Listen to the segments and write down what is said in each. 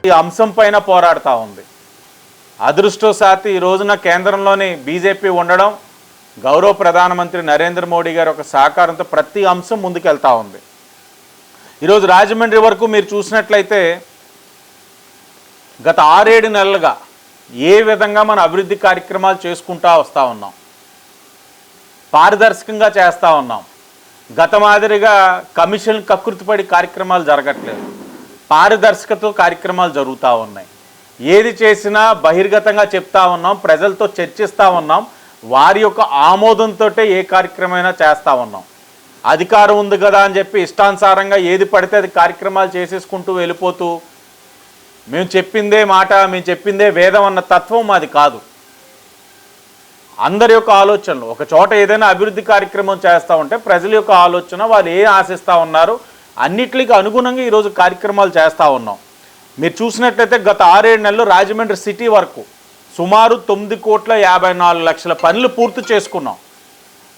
ఈ అంశం పైన పోరాడుతూ ఉంది. అదృష్టవశాత్తు ఈ రోజున కేంద్రంలోని బీజేపీ ఉండడం, గౌరవ ప్రధానమంత్రి నరేంద్ర మోడీ గారి ఒక సహకారంతో ప్రతి అంశం ముందుకెళ్తూ ఉంది. ఈరోజు రాజమండ్రి వరకు మీరు చూసినట్లయితే గత 6-7 నెలలుగా ఏ విధంగా మన అభివృద్ధి కార్యక్రమాలు చేసుకుంటూ వస్తూ ఉన్నాం, పారదర్శకంగా చేస్తూ ఉన్నాం. గత మాదిరిగా కమిషన్ కకృతిపడి కార్యక్రమాలు జరగట్లేదు, పారదర్శకతో కార్యక్రమాలు జరుగుతూ ఉన్నాయి. ఏది చేసినా బహిర్గతంగా చెప్తా ఉన్నాం, ప్రజలతో చర్చిస్తూ ఉన్నాం, వారి యొక్క ఆమోదంతో ఏ కార్యక్రమమైనా చేస్తూ ఉన్నాం. అధికారం ఉంది కదా అని చెప్పి ఇష్టానుసారంగా ఏది పడితే అది కార్యక్రమాలు చేసేసుకుంటూ వెళ్ళిపోతూ మేము చెప్పిందే మాట, మేము చెప్పిందే వేదం అన్న తత్వం మాది కాదు. అందరి యొక్క ఆలోచనలు ఒక చోట ఏదైనా అభివృద్ధి కార్యక్రమం చేస్తూ ఉంటే ప్రజల యొక్క ఆలోచన, వాళ్ళు ఏం ఆశిస్తూ ఉన్నారు, అన్నిటికీ అనుగుణంగా ఈరోజు కార్యక్రమాలు చేస్తూ ఉన్నాం. మీరు చూసినట్లయితే గత 6-7 నెలలు రాజమండ్రి సిటీ వరకు సుమారు 9,54,00,000 పనులు పూర్తి చేసుకున్నాం.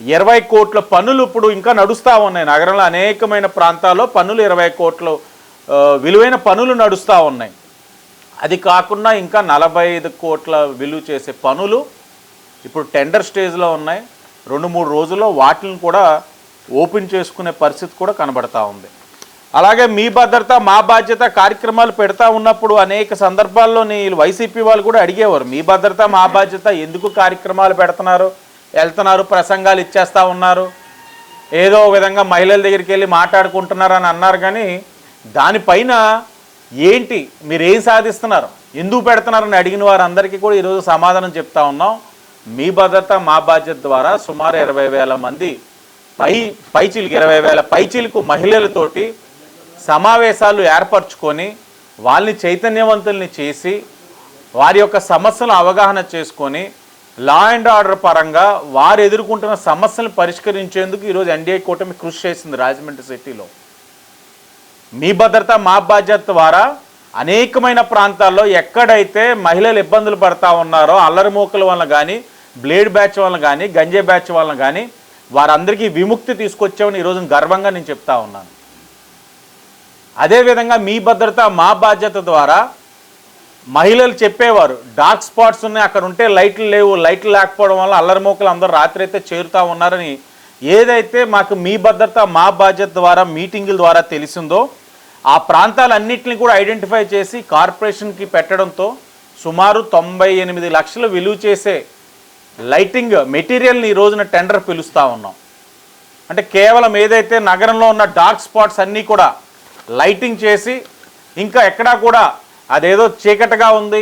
20 కోట్ల పనులు ఇప్పుడు ఇంకా నడుస్తూ ఉన్నాయి. నగరంలో అనేకమైన ప్రాంతాల్లో పనులు 20 కోట్ల విలువైన పనులు నడుస్తూ ఉన్నాయి. అది కాకుండా ఇంకా 45 కోట్ల విలువ చేసే పనులు ఇప్పుడు టెండర్ స్టేజ్లో ఉన్నాయి. 2-3 రోజుల్లో వాటిని కూడా ఓపెన్ చేసుకునే పరిస్థితి కూడా కనబడతా ఉంది. అలాగే మీ భద్రత మా బాధ్యత కార్యక్రమాలు పెడతా ఉన్నప్పుడు అనేక సందర్భాల్లో వైసీపీ వాళ్ళు కూడా అడిగేవారు, మీ భద్రత మా బాధ్యత ఎందుకు కార్యక్రమాలు పెడుతున్నారు, వెళ్తున్నారు, ప్రసంగాలు ఇచ్చేస్తూ ఉన్నారు, ఏదో విధంగా మహిళల దగ్గరికి వెళ్ళి మాట్లాడుకుంటున్నారని అన్నారు. కానీ దానిపైన ఏంటి, మీరు ఏం సాధిస్తున్నారు, ఎందుకు పెడుతున్నారని అడిగిన వారందరికీ కూడా ఈరోజు సమాధానం చెప్తా ఉన్నాం. మీ భద్రత మా బాధ్యత ద్వారా సుమారు 20,000 మంది పైచిలకు 20,000 పైచిలకు మహిళలతోటి సమావేశాలు ఏర్పరచుకొని వాళ్ళని చైతన్యవంతుల్ని చేసి వారి యొక్క సమస్యలను అవగాహన చేసుకొని లా అండ్ ఆర్డర్ పరంగా వారు ఎదుర్కొంటున్న సమస్యలను పరిష్కరించేందుకు ఈరోజు ఎన్డీఏ కూటమి కృషి చేసింది రాజమండ్రి సిటీలో. మీ భద్రత మా బాధ్యత ద్వారా అనేకమైన ప్రాంతాల్లో ఎక్కడైతే మహిళలు ఇబ్బందులు పడతా ఉన్నారో, అల్లరిమూకల వలన కానీ, బ్లేడ్ బ్యాచ్ వలన కానీ, గంజే బ్యాచ్ వలన కానీ వారందరికీ విముక్తి తీసుకొచ్చామని ఈరోజు గర్వంగా నేను చెప్తా ఉన్నాను. అదేవిధంగా మీ భద్రత మా బాధ్యత ద్వారా మహిళలు చెప్పేవారు, డార్క్ స్పాట్స్ ఉన్నాయి, అక్కడ ఉంటే లైట్లు లేవు, లైట్లు లేకపోవడం వల్ల అల్లరిమూకలు అందరూ రాత్రి అయితే చేరుతూ ఉన్నారని ఏదైతే మాకు మీ భద్రత మా బాధ్యత ద్వారా మీటింగుల ద్వారా తెలిసిందో ఆ ప్రాంతాలన్నింటినీ కూడా ఐడెంటిఫై చేసి కార్పొరేషన్కి పెట్టడంతో సుమారు 98 లక్షలు విలువ చేసే లైటింగ్ మెటీరియల్ని ఈ రోజున టెండర్ పిలుస్తూ ఉన్నాం. అంటే కేవలం ఏదైతే నగరంలో ఉన్న డార్క్ స్పాట్స్ అన్నీ కూడా లైటింగ్ చేసి, ఇంకా ఎక్కడా కూడా అదేదో చీకటిగా ఉంది,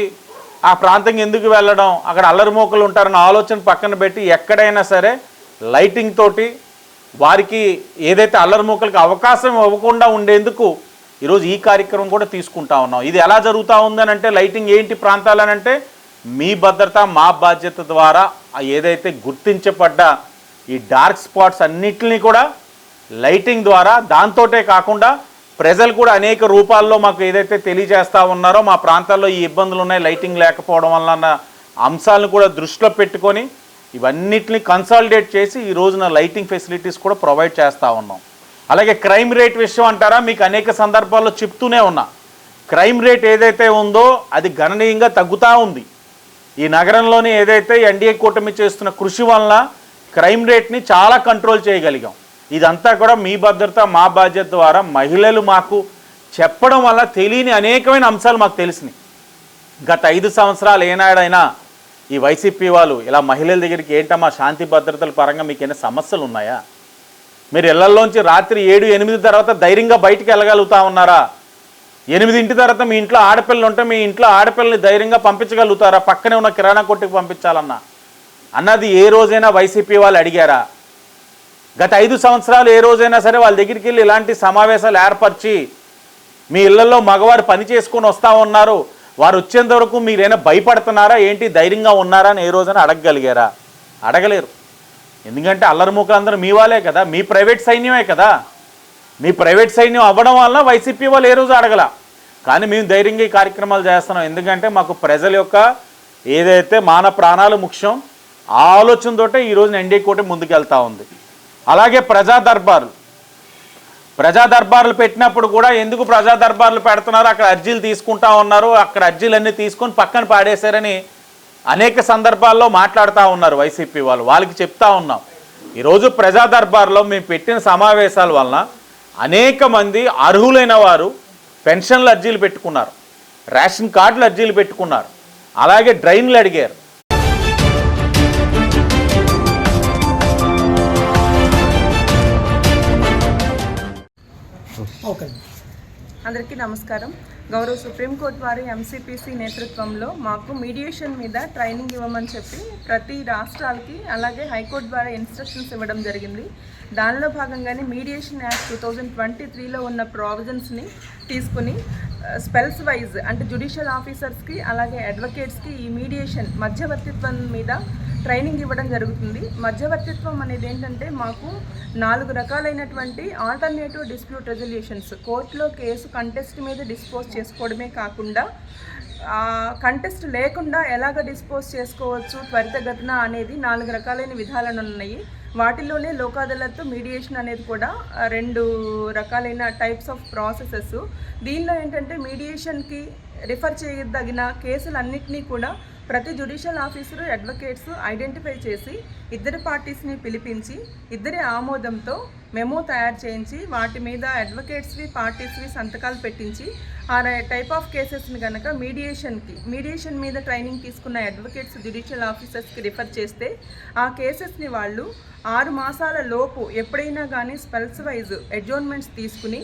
ఆ ప్రాంతం ఎందుకు వెళ్ళడం, అక్కడ అల్లరిమూకలు ఉంటారన్న ఆలోచన పక్కన పెట్టి ఎక్కడైనా సరే లైటింగ్ తోటి వారికి ఏదైతే అల్లరిమూకలకి అవకాశం ఇవ్వకుండా ఉండేందుకు ఈరోజు ఈ కార్యక్రమం కూడా తీసుకుంటా ఉన్నాం. ఇది ఎలా జరుగుతూ ఉందని అంటే, లైటింగ్ ఏంటి ప్రాంతాలనంటే మీ భద్రత మా బాధ్యత ద్వారా ఏదైతే గుర్తించబడ్డ ఈ డార్క్ స్పాట్స్ అన్నిటినీ కూడా లైటింగ్ ద్వారా, దాంతోటే కాకుండా ప్రజలు కూడా అనేక రూపాల్లో మాకు ఏదైతే తెలియజేస్తూ ఉన్నారో మా ప్రాంతాల్లో ఈ ఇబ్బందులు ఉన్నాయి లైటింగ్ లేకపోవడం వల్ల అన్న అంశాలను కూడా దృష్టిలో పెట్టుకొని ఇవన్నిటిని కన్సాలిడేట్ చేసి ఈ రోజున లైటింగ్ ఫెసిలిటీస్ కూడా ప్రొవైడ్ చేస్తూ ఉన్నాం. అలాగే క్రైమ్ రేట్ విషయం అంటారా, మీకు అనేక సందర్భాల్లో చెప్తూనే ఉన్నా, క్రైమ్ రేట్ ఏదైతే ఉందో అది గణనీయంగా తగ్గుతూ ఉంది. ఈ నగరంలోని ఏదైతే ఎన్డీఏ కూటమి చేస్తున్న కృషి వలన క్రైమ్ రేట్ని చాలా కంట్రోల్ చేయగలిగాం. ఇదంతా కూడా మీ భద్రత మా బాధ్యత ద్వారా మహిళలు మాకు చెప్పడం వల్ల తెలియని అనేకమైన అంశాలు మాకు తెలిసినాయి. గత 5 సంవత్సరాలు ఏనాడైనా ఈ వైసీపీ వాళ్ళు ఇలా మహిళల దగ్గరికి ఏంటమ్మా శాంతి భద్రతల పరంగా మీకు ఏమైనా సమస్యలు ఉన్నాయా, మీరు ఇళ్లలోంచి రాత్రి 7-8 తర్వాత ధైర్యంగా బయటికి వెళ్ళగలుగుతా ఉన్నారా, 8 తర్వాత మీ ఇంట్లో ఆడపిల్లలు ఉంటే మీ ఇంట్లో ఆడపిల్లని ధైర్యంగా పంపించగలుగుతారా, పక్కనే ఉన్న కిరాణా కొట్టుకు పంపించాలన్నా అన్నది ఏ రోజైనా వైసీపీ వాళ్ళు అడిగారా? గత 5 సంవత్సరాలు ఏ రోజైనా సరే వాళ్ళ దగ్గరికి వెళ్ళి ఇలాంటి సమావేశాలు ఏర్పరిచి మీ ఇళ్లలో మగవారు పని చేసుకొని వస్తూ ఉన్నారు, వారు వచ్చేంత వరకు మీరైనా భయపడుతున్నారా ఏంటి, ధైర్యంగా ఉన్నారా అని ఏ రోజైనా అడగగలిగారా? అడగలేరు. ఎందుకంటే అల్లరిమూకలందరూ మీ వాళ్ళే కదా, మీ ప్రైవేట్ సైన్యమే కదా. మీ ప్రైవేట్ సైన్యం అవ్వడం వలన వైసీపీ వాళ్ళు ఏ రోజు అడగల. కానీ మేము ధైర్యంగా ఈ కార్యక్రమాలు చేస్తున్నాం. ఎందుకంటే మాకు ప్రజల యొక్క ఏదైతే మాన ప్రాణాలు ముఖ్యం, ఆ ఆలోచనతోటే ఈరోజు ఎన్డీఏ కూటమి ముందుకెళ్తా ఉంది. అలాగే ప్రజా దర్బారు ప్రజా దర్బార్లు పెట్టినప్పుడు కూడా ఎందుకు ప్రజా దర్బార్లు పెడుతున్నారు, అక్కడ అర్జీలు తీసుకుంటా ఉన్నారు, అక్కడ అర్జీలన్నీ తీసుకొని పక్కన పాడేశారని అనేక సందర్భాల్లో మాట్లాడుతూ ఉన్నారు వైసీపీ వాళ్ళు. వాళ్ళకి చెప్తా ఉన్నాం, ఈరోజు ప్రజా దర్బార్లో మేము పెట్టిన సమావేశాల వలన అనేక మంది అర్హులైన వారు పెన్షన్లు అర్జీలు పెట్టుకున్నారు, రేషన్ కార్డులు అర్జీలు పెట్టుకున్నారు, అలాగే డ్రైన్లు అడిగారు. అందరికీ నమస్కారం. గౌరవ సుప్రీంకోర్టు వారి ఎంసీపీసీ నేతృత్వంలో మాకు మీడియేషన్ మీద ట్రైనింగ్ ఇవ్వమని చెప్పి ప్రతి రాష్ట్రాలకి అలాగే హైకోర్టు ద్వారా ఇన్స్ట్రక్షన్స్ ఇవ్వడం జరిగింది. దానిలో భాగంగానే మీడియేషన్ యాక్ట్ 2023లో ఉన్న ప్రావిజన్స్ని తీసుకుని స్పెల్స్ వైజ్ అంటే జ్యుడిషియల్ ఆఫీసర్స్కి అలాగే అడ్వకేట్స్కి ఈ మీడియేషన్ మధ్యవర్తిత్వం మీద ట్రైనింగ్ ఇవ్వడం జరుగుతుంది. మధ్యవర్తిత్వం అనేది ఏంటంటే మాకు 4 రకాలైనటువంటి ఆల్టర్నేటివ్ డిస్ప్యూట్ రెజల్యూషన్స్, కోర్టులో కేసు కంటెస్ట్ మీద డిస్పోజ్ చేసుకోవడమే కాకుండా కంటెస్ట్ లేకుండా ఎలాగ డిస్పోజ్ చేసుకోవచ్చు త్వరితగతిన అనేది 4 రకాలైన విధానాలు ఉన్నాయి. వాటిలోనే లోక్ అదాలత్ మీడియేషన్ అనేది కూడా 2 రకాలైన టైప్స్ ఆఫ్ ప్రాసెసెస్. దీనిలో ఏంటంటే మీడియేషన్కి రిఫర్ చేయదగిన కేసులన్నింటినీ కూడా ప్రతి జ్యుడిషియల్ ఆఫీసరు అడ్వకేట్స్ ఐడెంటిఫై చేసి ఇద్దరు పార్టీస్ని పిలిపించి ఇద్దరి ఆమోదంతో మెమో తయారు చేయించి వాటి మీద అడ్వకేట్స్వి పార్టీస్వి సంతకాలు పెట్టించి ఆ టైప్ ఆఫ్ కేసెస్ని కనుక మీడియేషన్ మీద ట్రైనింగ్ తీసుకున్న అడ్వకేట్స్ జ్యుడిషియల్ ఆఫీసర్స్కి రిఫర్ చేస్తే ఆ కేసెస్ని వాళ్ళు 6 మాసాల లోపు ఎప్పుడైనా కానీ స్పెల్స్ వైజ్ అడ్జోర్న్మెంట్స్ తీసుకుని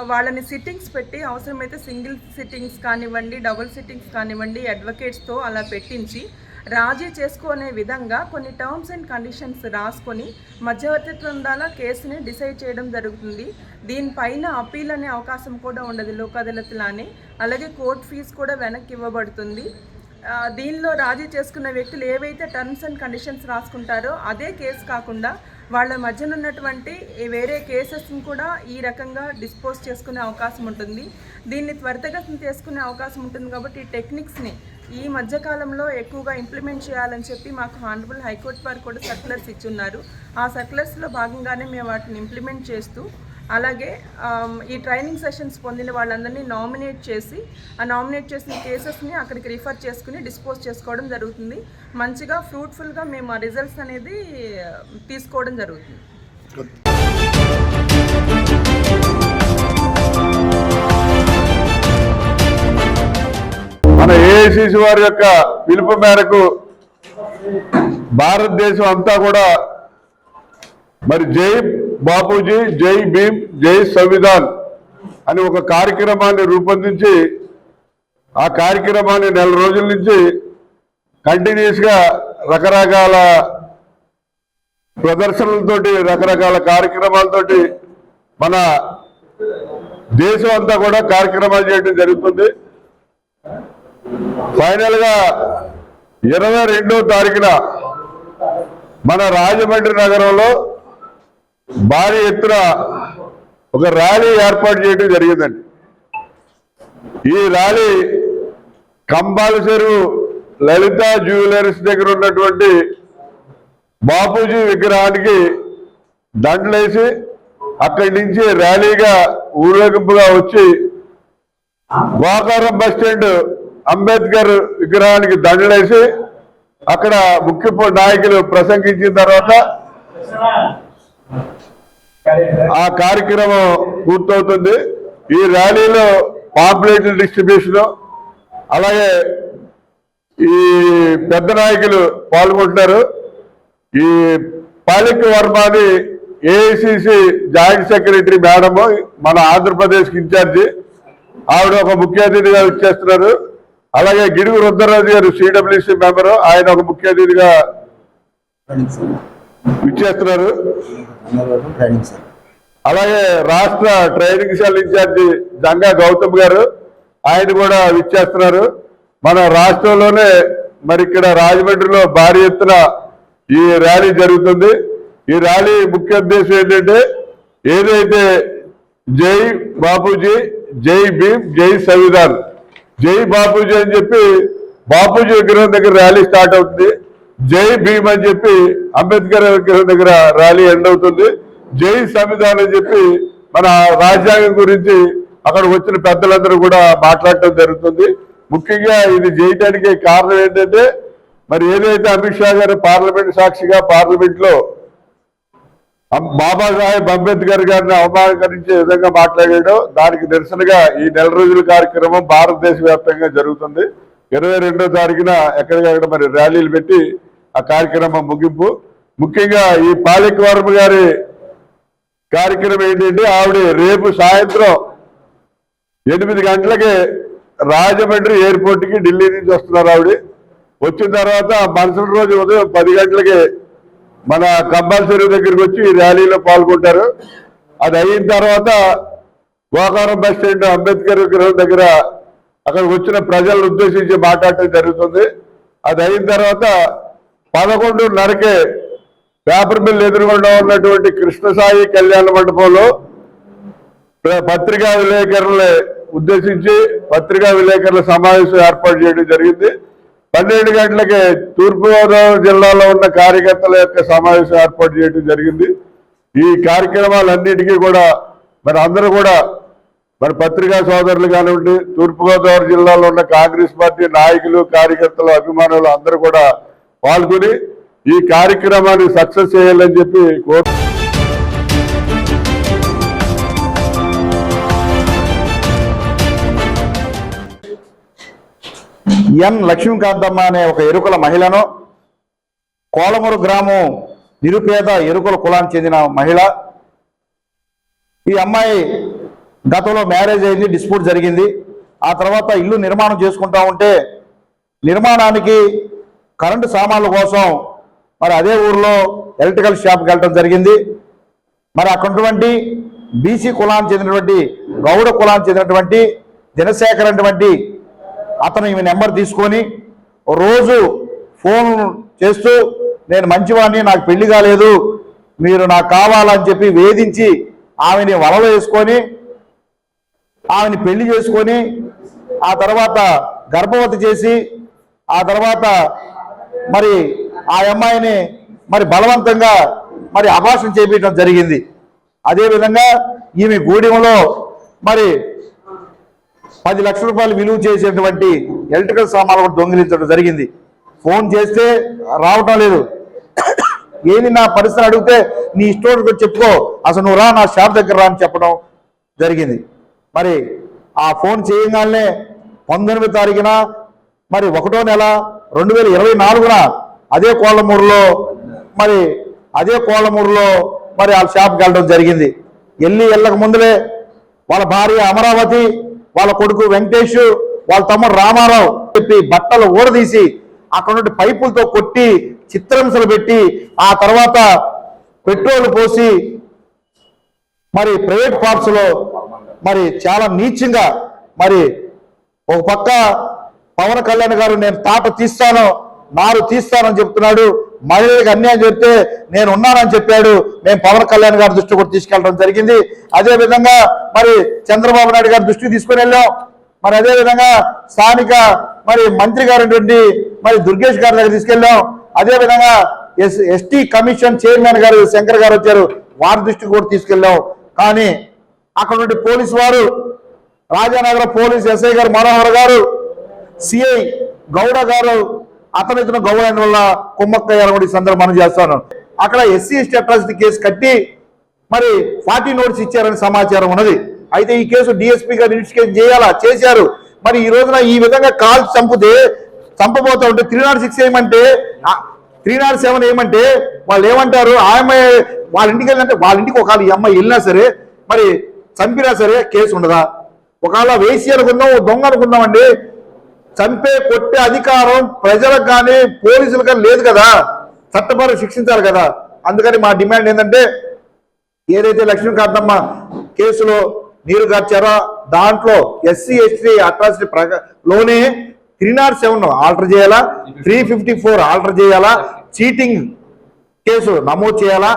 వాళ్ళని సిట్టింగ్స్ పెట్టి అవసరమైతే సింగిల్ సిట్టింగ్స్ కానివ్వండి, డబుల్ సిట్టింగ్స్ కానివ్వండి, అడ్వకేట్స్తో అలా పెట్టించి రాజీ చేసుకునే విధంగా కొన్ని టర్మ్స్ అండ్ కండిషన్స్ రాసుకొని మధ్యవర్తిత్వం ద్వారా కేసుని డిసైడ్ చేయడం జరుగుతుంది. దీనిపైన అప్పీల్ అనే అవకాశం కూడా ఉండదు లోక్ అదాలత్లానే. అలాగే కోర్ట్ ఫీజు కూడా వెనక్కి ఇవ్వబడుతుంది. దీనిలో రాజీ చేసుకున్న వ్యక్తులు ఏవైతే టర్మ్స్ అండ్ కండిషన్స్ రాసుకుంటారో అదే కేసు కాకుండా వాళ్ళ మధ్యన ఉన్నటువంటి వేరే కేసెస్ని కూడా ఈ రకంగా డిస్పోజ్ చేసుకునే అవకాశం ఉంటుంది. దీన్ని త్వరితగతిన చేసుకునే అవకాశం ఉంటుంది. కాబట్టి ఈ టెక్నిక్స్ని ఈ మధ్యకాలంలో ఎక్కువగా ఇంప్లిమెంట్ చేయాలని చెప్పి మాకు హానరబుల్ హైకోర్టు వారు కూడా సర్క్యులర్స్ ఇచ్చున్నారు. ఆ సర్క్యులర్స్లో భాగంగానే మేము వాటిని ఇంప్లిమెంట్ చేస్తూ అలాగే ఈ ట్రైనింగ్ సెషన్స్ పొందిన వాళ్ళందరినీ నామినేట్ చేసి ఆ నామినేట్ చేసిన కేసెస్ని అక్కడికి రిఫర్ చేసుకుని డిస్పోజ్ చేసుకోవడం జరుగుతుంది. మంచిగా ఫ్రూట్ఫుల్గా మేము ఆ రిజల్ట్స్ అనేది తీసుకోవడం జరుగుతుంది. మన ఏఐసిసి వారి యొక్క పిలుపు మేరకు భారతదేశం అంతా కూడా మరి జై బాపూజీ, జై భీమ్, జై సంవిధాన్ అని ఒక కార్యక్రమాన్ని రూపొందించి ఆ కార్యక్రమాన్ని 4 రోజుల నుంచి కంటిన్యూస్గా రకరకాల ప్రదర్శనలతోటి రకరకాల కార్యక్రమాలతోటి మన దేశం అంతా కూడా కార్యక్రమాలు చేయడం జరుగుతుంది. ఫైనల్గా 22వ తారీఖున మన రాజమండ్రి నగరంలో భారీ ఎత్తున ఒక ర్యాలీ ఏర్పాటు చేయడం జరిగిందండి. ఈ ర్యాలీ కంబాల చెరువు లలిత జ్యువెలర్స్ దగ్గర ఉన్నటువంటి బాపూజీ విగ్రహానికి దండలేసి అక్కడి నుంచి ర్యాలీగా ఊరేగింపుగా వచ్చి గోకారం బస్టాండ్ అంబేద్కర్ విగ్రహానికి దండలేసి అక్కడ ముఖ్య నాయకులు ప్రసంగించిన తర్వాత ఆ కార్యక్రమం పూర్తవుతుంది. ఈ ర్యాలీలో పాంప్లెట్ల డిస్ట్రిబ్యూషన్ అలాగే ఈ పెద్ద నాయకులు పాల్గొంటున్నారు. ఈ పాలిక్ వర్మని ఏఐసిసి జాయింట్ సెక్రటరీ మేడం మన ఆంధ్రప్రదేశ్కి ఇన్ఛార్జి, ఆవిడ ఒక ముఖ్య అతిథిగా ఇచ్చేస్తున్నారు. అలాగే గిడుగు రుద్రరాజు గారు సిడబ్ల్యూసి మెంబరు, ఆయన ఒక ముఖ్య అతిథిగా ఇచ్చేస్తున్నారు. అలాగే రాష్ట్ర training cell in charge Janga Gautam గారు, ఆయన కూడా ఇచ్చేస్తున్నారు. మన రాష్ట్రంలోనే మరి ఇక్కడ రాజమండ్రిలో భారీ ఎత్తున ఈ ర్యాలీ జరుగుతుంది. ఈ ర్యాలీ ముఖ్య ఉద్దేశం ఏంటంటే ఏదైతే జై బాపూజీ, జై భీమ్, జై సంవిధాన్, జై బాపూజీ అని చెప్పి బాపూజీ విగ్రహం దగ్గర ర్యాలీ స్టార్ట్ అవుతుంది. జై భీమ్ అని చెప్పి అంబేద్కర్ విగ్రహం దగ్గర ర్యాలీ ఎండ్ అవుతుంది. జై సంవిధాన్ అని చెప్పి మన రాజ్యాంగం గురించి అక్కడ వచ్చిన పెద్దలందరూ కూడా మాట్లాడటం జరుగుతుంది. ముఖ్యంగా ఇది చేయడానికి కారణం ఏంటంటే మరి ఏదైతే అమిత్ షా గారు పార్లమెంట్ సాక్షిగా పార్లమెంట్ లో బాబాసాహెబ్ అంబేద్కర్ గారిని అవమానకరించే విధంగా మాట్లాడాడో దానికి నిరసనగా ఈ నెల రోజుల కార్యక్రమం భారతదేశ వ్యాప్తంగా జరుగుతుంది. 22వ తారీఖున ఎక్కడికక్కడ మరి ర్యాలీలు పెట్టి ఆ కార్యక్రమం ముగింపు. ముఖ్యంగా ఈ పాలిక్ వర్మ గారి కార్యక్రమం ఏంటంటే ఆవిడ రేపు సాయంత్రం 8 గంటలకి రాజమండ్రి ఎయిర్పోర్ట్ కి ఢిల్లీ నుంచి వస్తున్నారు. ఆవిడ వచ్చిన తర్వాత మరుసటి రోజు ఉదయం 10 గంటలకి మన కంపల్సరీ దగ్గరికి వచ్చి ఈ ర్యాలీలో పాల్గొంటారు. అది అయిన తర్వాత గోకారం బస్ స్టాండ్ అంబేద్కర్ విగ్రహం దగ్గర అక్కడికి వచ్చిన ప్రజలను ఉద్దేశించి మాట్లాడటం జరుగుతుంది. అది అయిన తర్వాత 11:30కే పేపర్ మిల్ ఎదురుగుండా ఉన్నటువంటి కృష్ణసాయి కళ్యాణ మండపంలో పత్రికా విలేకరులను ఉద్దేశించి పత్రికా విలేకరుల సమావేశం ఏర్పాటు చేయడం జరిగింది. 12 గంటలకే తూర్పుగోదావరి జిల్లాలో ఉన్న కార్యకర్తల యొక్క సమావేశం ఏర్పాటు చేయడం జరిగింది. ఈ కార్యక్రమాలన్నిటికీ కూడా మరి అందరూ కూడా మరి పత్రికా సోదరులు కానివ్వండి, తూర్పుగోదావరి జిల్లాలో ఉన్న కాంగ్రెస్ పార్టీ నాయకులు, కార్యకర్తలు, అభిమానులు అందరూ కూడా పాల్గొని ఈ కార్యక్రమాన్ని సక్సెస్ చేయాలని చెప్పి కోరు. ఎన్ లక్ష్మీకాంతమ్మ అనే ఒక ఎరుకల మహిళను, కోలమూరు గ్రామం నిరుపేద ఎరుకల కులానికి చెందిన మహిళ. ఈ అమ్మాయి గతంలో మ్యారేజ్ అయింది, డిస్ప్యూట్ జరిగింది. ఆ తర్వాత ఇల్లు నిర్మాణం చేసుకుంటా ఉంటే నిర్మాణానికి కరెంటు సామాన్ల కోసం మరి అదే ఊర్లో ఎలక్ట్రికల్ షాప్కి వెళ్ళడం జరిగింది. మరి అక్కడున్నటువంటి బీసీ కులానికి చెందినటువంటి గౌడ కులానికి చెందినటువంటి జనశేఖర్ అటువంటి అతను ఈమె నెంబర్ తీసుకొని రోజు ఫోన్ చేస్తూ నేను మంచివాడిని, నాకు పెళ్లి కాలేదు, మీరు నాకు కావాలని చెప్పి వేధించి ఆమెని వలలో వేసుకొని ఆమెని పెళ్లి చేసుకొని ఆ తర్వాత గర్భవతి చేసి ఆ తర్వాత మరి ఆ అమ్మాయిని మరి బలవంతంగా మరి అభాషణ చేపించడం జరిగింది. అదేవిధంగా ఈమె గూడెంలో మరి 10 లక్షల రూపాయలు విలువ చేసేటువంటి ఎలక్ట్రికల్ సామాన్లు కూడా దొంగిలించడం జరిగింది. ఫోన్ చేస్తే రావటం లేదు. ఏంది నా పరిస్థితి అడిగితే నీ ఇష్టం చెప్పుకో, అసలు నువ్వు రా నా షాప్ దగ్గర రా అని చెప్పడం జరిగింది. మరి ఆ ఫోన్ చేయగానే 19వ తారీఖున మరి 1వ నెల 2024న అదే కోలమూరులో మరి వాళ్ళ షాప్కి వెళ్ళడం జరిగింది. వెళ్ళక ముందులే వాళ్ళ భార్య అమరావతి, వాళ్ళ కొడుకు వెంకటేష్, వాళ్ళ తమ్ముడు రామారావు చెప్పి బట్టలు ఊడదీసి అక్కడ నుండి పైపులతో కొట్టి చిత్రహింసలు పెట్టి ఆ తర్వాత పెట్రోల్ పోసి మరి ప్రైవేట్ పార్ట్స్ లో మరి చాలా నీచంగా మరి ఒక పక్క పవన్ కళ్యాణ్ గారు నేను తాట తీస్తాను, నారు తీస్తానని చెప్తున్నాడు. మహిళలకు అన్యాయం చెప్తే నేను ఉన్నానని చెప్పాడు. మేము పవన్ కళ్యాణ్ గారి దృష్టి కూడా తీసుకెళ్ళడం జరిగింది. అదే విధంగా మరి చంద్రబాబు నాయుడు గారి దృష్టికి తీసుకుని వెళ్ళాం. మరి అదే విధంగా స్థానిక మరి మంత్రి గారు మరి దుర్గేష్ గారి దగ్గర తీసుకెళ్ళాం. అదే విధంగా ఎస్టీ కమిషన్ చైర్మన్ గారు శంకర్ గారు వచ్చారు, వారి దృష్టికి కూడా తీసుకెళ్ళాం. కానీ అక్కడ నుండి పోలీసు వారు, రాజానగర పోలీస్ ఎస్ఐ గారు మనోహర్ గారు, సిఐ గౌడ గారు అతను ఇతను గౌడ వల్ల కుమ్మక్కయ్యారు కూడా ఈ సందర్భం మనం చేస్తాను. అక్కడ ఎస్సీ ఎస్టీ అట్రాసిటీ కేసు కట్టి మరి 40 నోట్స్ ఇచ్చారని సమాచారం ఉన్నది. అయితే ఈ కేసు డిఎస్పీ గారు ఇన్వెస్టిగేషన్ చేశారు. మరి ఈ రోజున ఈ విధంగా కాల్ చంపబోతా ఉంటే 306 ఏమంటే 307 ఏమంటే వాళ్ళు ఏమంటారు, ఆమె వాళ్ళ ఇంటికి వెళ్ళినంటే వాళ్ళ ఇంటికి ఒకవేళ ఈ అమ్మాయి వెళ్ళినా సరే మరి చంపినా సరే కేసు ఉండదా? ఒకవేళ వేసి అనుకుందాం, దొంగ అనుకుందామండి, చంపే కొట్టే అధికారం ప్రజలకు కానీ పోలీసులకు కానీ లేదు కదా, చట్టపరంగా శిక్షించాలి కదా. అందుకని మా డిమాండ్ ఏంటంటే ఏదైతే లక్ష్మీకాంతమ్మ కేసులో నీరు గార్చారో దాంట్లో ఎస్సీ ఎస్టీ అట్రాసిటీ లోనే 307 ఆల్టర్ చేయాలా, 354 ఆల్టర్ చేయాలా, చీటింగ్ కేసు నమోదు చేయాలా.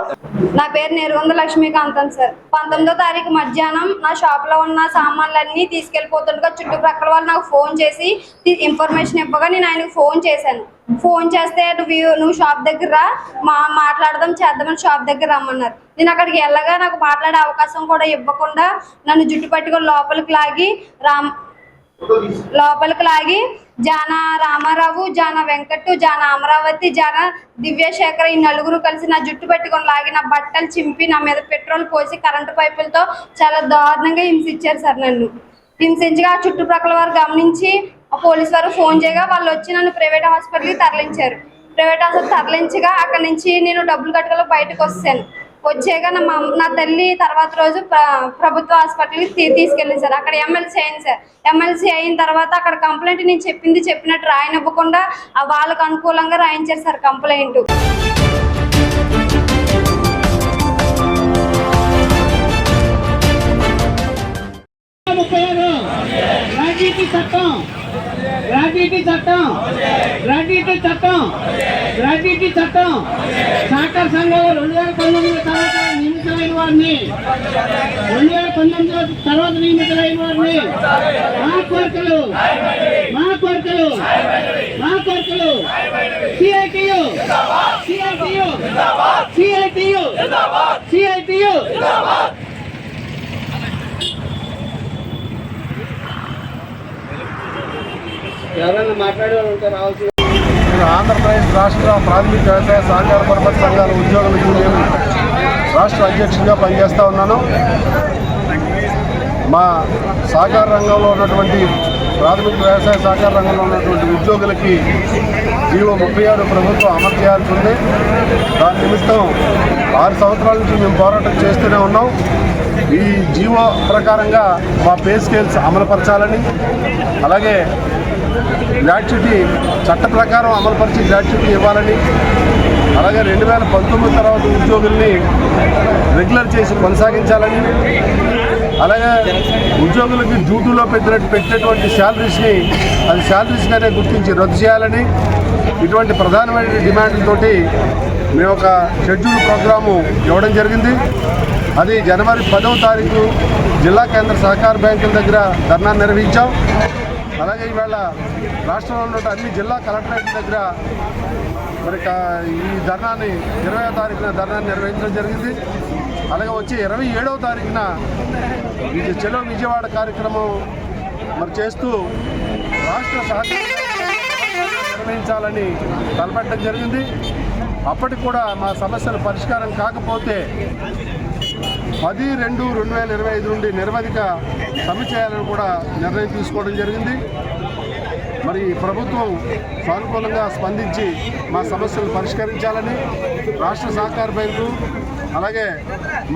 నా పేరు నేరుగొంద లక్ష్మీకాంతం సార్. 19వ తారీఖు మధ్యాహ్నం నా షాప్ లో ఉన్న సామాన్లన్నీ తీసుకెళ్లిపోతుండగా చుట్టుప్రక్కల వాళ్ళు నాకు ఫోన్ చేసి ఇన్ఫర్మేషన్ ఇవ్వగా నేను ఆయనకు ఫోన్ చేశాను. ఫోన్ చేస్తే నువ్వు షాప్ దగ్గర రా, మాట్లాడదాం చేద్దామని షాప్ దగ్గర రమ్మన్నారు. నేను అక్కడికి వెళ్ళగా నాకు మాట్లాడే అవకాశం కూడా ఇవ్వకుండా నన్ను జుట్టు పట్టుకొని లోపలికి లాగి జానా రామారావు, జానా వెంకట్టు, జానా అమరావతి, జానా దివ్యశేఖర్ ఈ నలుగురు కలిసి నా జుట్టు పట్టుకొని లాగి నా బట్టలు చింపి నా మీద పెట్రోల్ పోసి కరెంటు పైపులతో చాలా దారుణంగా హింసించారు సార్. నన్ను హింసించగా చుట్టుప్రక్కల వారు గమనించి పోలీసు వారు ఫోన్ చేయగా వాళ్ళు వచ్చి నన్ను ప్రైవేట్ హాస్పిటల్కి తరలించారు. ప్రైవేట్ హాస్పిటల్ తరలించగా అక్కడి నుంచి నేను డబ్బులు కట్టుకోలేక బయటకు వచ్చాను. వచ్చాక నా తల్లి తర్వాత రోజు ప్రభుత్వ హాస్పిటల్కి తీసుకెళ్ళింది సార్. అక్కడ ఎమ్మెల్సీ అయింది సార్. ఎమ్మెల్సీ అయిన తర్వాత అక్కడ కంప్లైంట్ నేను చెప్పినట్టు రాయనివ్వకుండా వాళ్ళకు అనుకూలంగా రాయించారు సార్ కంప్లైంట్. గ్రాడ్యుయేటీ చట్టం సహకార సంఘాలు 2019 తర్వాత నియమితులైన వారిని మా కోరికలు సిఐటియు ఎవరైనా మాట్లాడేవాళ్ళు ఉంటే రావాల్సి. నేను ఆంధ్రప్రదేశ్ రాష్ట్ర ప్రాథమిక వ్యవసాయ సహకార పరపతి సంఘాల ఉద్యోగుల యూనియన్ రాష్ట్ర అధ్యక్షుడిగా పనిచేస్తూ ఉన్నాను. మా సహకార రంగంలో ఉన్నటువంటి ప్రాథమిక వ్యవసాయ సహకార రంగంలో ఉన్నటువంటి ఉద్యోగులకి జీవో 36 ప్రభుత్వం అమలు చేయాల్సి ఉంది. దాని నిమిత్తం 6 సంవత్సరాల నుంచి మేము పోరాటం చేస్తూనే ఉన్నాం. ఈ జీవో ప్రకారంగా మా పే స్కేల్స్ అమలుపరచాలని, అలాగే గ్రాట్యుటీ చట్ట ప్రకారం అమలుపరిచి గ్రాట్యుటీ ఇవ్వాలని, అలాగే 2019 తర్వాత ఉద్యోగుల్ని రెగ్యులర్ చేసి కొనసాగించాలని, అలాగే ఉద్యోగులకి డ్యూటీలో పెట్టినటువంటి శాలరీస్ని అది శాలరీస్గానే గుర్తించి రద్దు చేయాలని, ఇటువంటి ప్రధానమైన డిమాండ్లతోటి మేము ఒక షెడ్యూల్ ప్రోగ్రాము ఇవ్వడం జరిగింది. అది జనవరి 10వ తారీఖు జిల్లా కేంద్ర సహకార బ్యాంకుల దగ్గర ధర్నా నిర్వహించాం. అలాగే ఇవాళ రాష్ట్రంలో ఉన్న అన్ని జిల్లా కలెక్టరేట్ దగ్గర మరి ఈ ధర్నాని 20వ తారీఖున ధర్నాన్ని నిర్వహించడం జరిగింది. అలాగే వచ్చి 27వ తారీఖున చెలో విజయవాడ కార్యక్రమం మరి చేస్తూ రాష్ట్ర సహకార నిర్వహించాలని తలపెట్టడం జరిగింది. అప్పటికి కూడా మా సమస్యల పరిష్కారం కాకపోతే 10/2/2025 నుండి నిరవధిక సమ్మె చేయాలని కూడా నిర్ణయం తీసుకోవడం జరిగింది. మరి ప్రభుత్వం సానుకూలంగా స్పందించి మా సమస్యలు పరిష్కరించాలని రాష్ట్ర సహకార బ్యాంకు అలాగే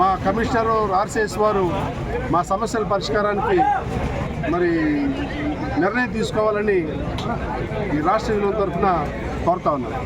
మా కమిషనరు ఆర్సిఎస్ వారు మా సమస్యల పరిష్కారానికి మరి నిర్ణయం తీసుకోవాలని ఈ రాష్ట్ర యూనియన్ తరఫున కోరుతా ఉన్నాను.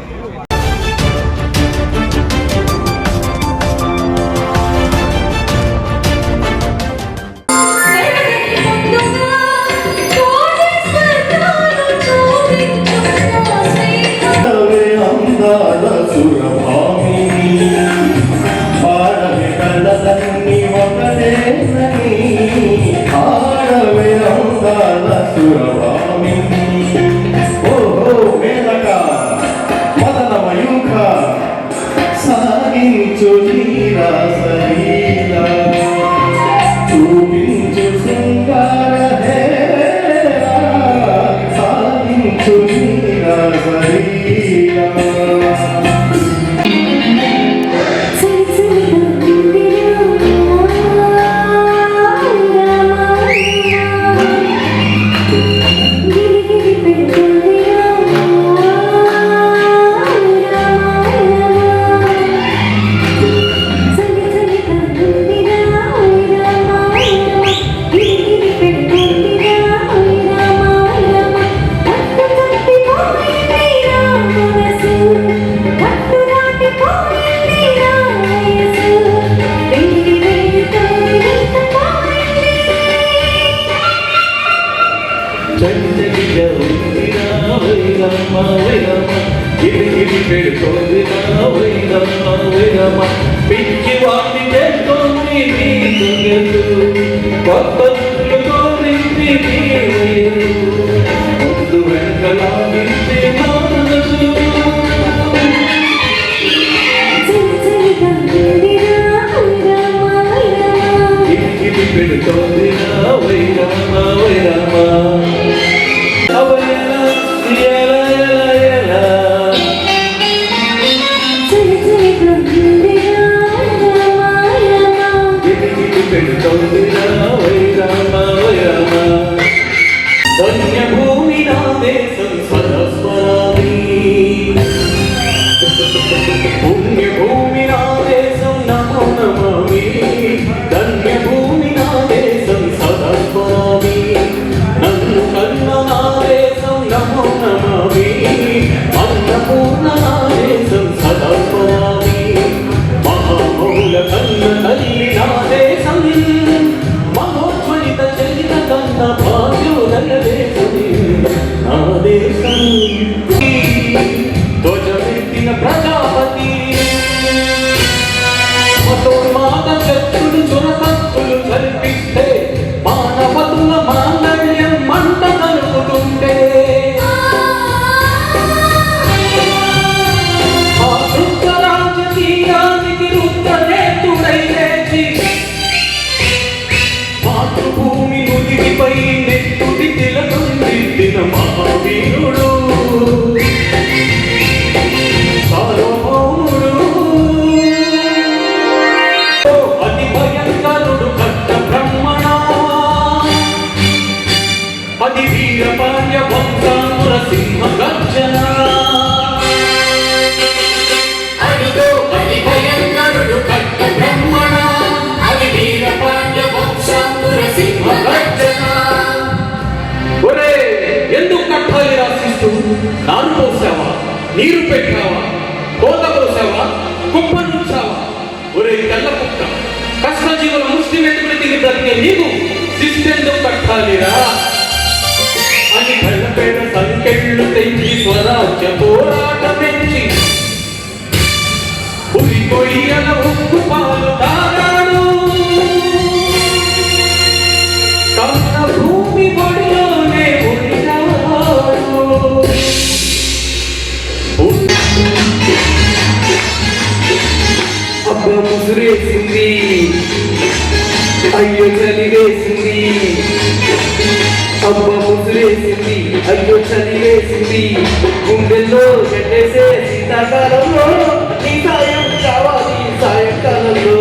కొత్త పెడుతోంది రావై రామ వై రామ అవయలా ఎలా ఎలా ఎలా పెడుతోంది రావై రామ వై రామ ధన్యభూమి నా దేశం సరస్వరామి పుణ్యభూమి నా దేశం నమో నమామి ధన్యభూమి నా దేశం సరస్వరామి నన్ను కన్న నా దేశం నమో నమామి అన్నపూర్ణ నా దేశం సరస్వరామి మహామౌల కన్న తల్లి నా దేశం మహోజ్వలిత చరిత కన్న భాగ్యోదయ దేశం నా దేశం ధ్వజమెత్తిన ప్రజాపతి మతోన్మాద శక్తులు చురకత్తులు కల్పిస్తే మానవతుల మాంగళ్యం మంట కలుపుతుంటే ఆ శుద్ధ రాజకీయానికి రుద్రనేతుడై లేచి మాతృభూమి నుదిటిపై నెత్తుడి తిలకం దిద్దిన మహావీరుడు సార్వభౌముడు అతి భయంకరుడు కట్ట బ్రహ్మణ అతి వీరపాండ్య వంశాంకుర సింహ గర్జన అదిగో అతి భయంకరుడు కట్ట బ్రహ్మణ అతి వీరపాండ్య వంశాంకుర సింహ గర్జన ఒరే ఎందుకు కట్టాలి రాసిస్తూ నారు పోసావా నీరు పెట్టావా కోత పోసావా కుప్ప నుంచావా ఒరే తెల్ల కుక్క కష్టజీవుల ముస్లిం ఎదుగులు తిరిగి బ్రతికే నీకు శిష్టెందుకు కట్టాలిరా అని కళ్ళపేట సంకెళ్ళు తెంచి స్వరాజ్య పోరాటమెంచి ఉరి కొయ్యల ఉప్పు పాలు తాగాడు కన్న భూమి బడిలోనే ఉన్నాడు అబ్బ ముసురేసింది అయ్యో చలి వేసింది అబ్బ ముసురేసింది అయ్యో చలి వేసింది గుండెల్లో గడ్డేసే శీతాకాలంలో నీ సాయం కావాలి సాయంకాలంలో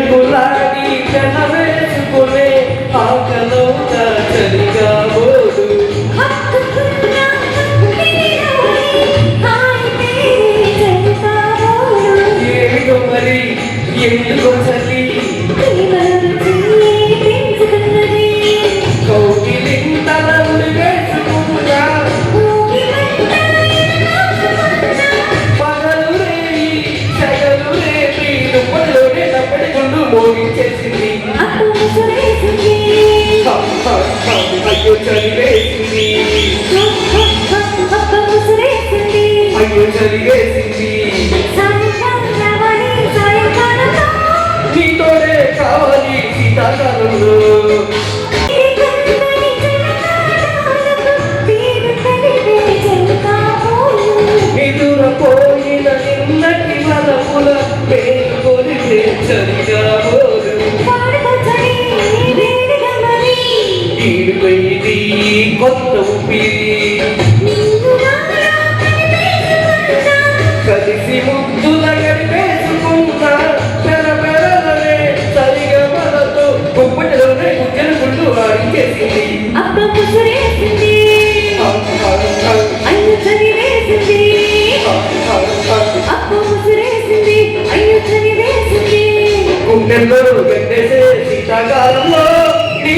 గులాబీ కన వేసుకునే ఆకలౌత చలిగా బోడు ఏమిటో మరి ఎందుకో చలి కౌగిలింతల ఉరి వేసుకున్నా పగలు రేయి చెగలు రేపి దుప్పటిలోనే తప్పటికొండు మోగించేసింది అయ్యో చలి వేసింది అయ్యో చలి వేసింది నీతోనే కావాలి శీతాకాలంలో ఎదురపోయిన నిన్నటి వలపుల మేలుకొని చలిగా ఈడుకైది కొత్త ఊపిరి కలిసి ముద్దుల గడిపేసుకుంటా పెరపెరలనే చలిగా మనతో గుప్పటిలోనే గుజ్జలు గుళ్ళు ఆడించేసింది గుండెల్లో గడ్డేసే శీతాకాలంలో నీ